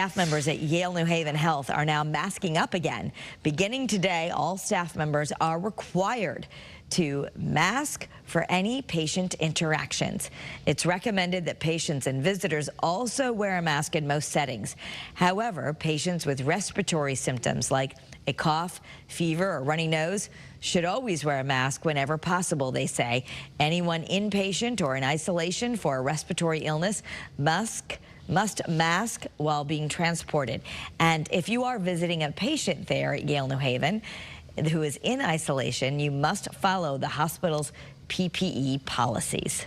Staff members at Yale New Haven Health are now masking up again. Beginning today, all staff members are required to mask for any patient interactions. It's recommended that patients and visitors also wear a mask in most settings. However, patients with respiratory symptoms like a cough, fever, or runny nose should always wear a mask whenever possible, they say. Anyone inpatient or in isolation for a respiratory illness must mask while being transported. And if you are visiting a patient there at Yale New Haven who is in isolation, you must follow the hospital's PPE policies.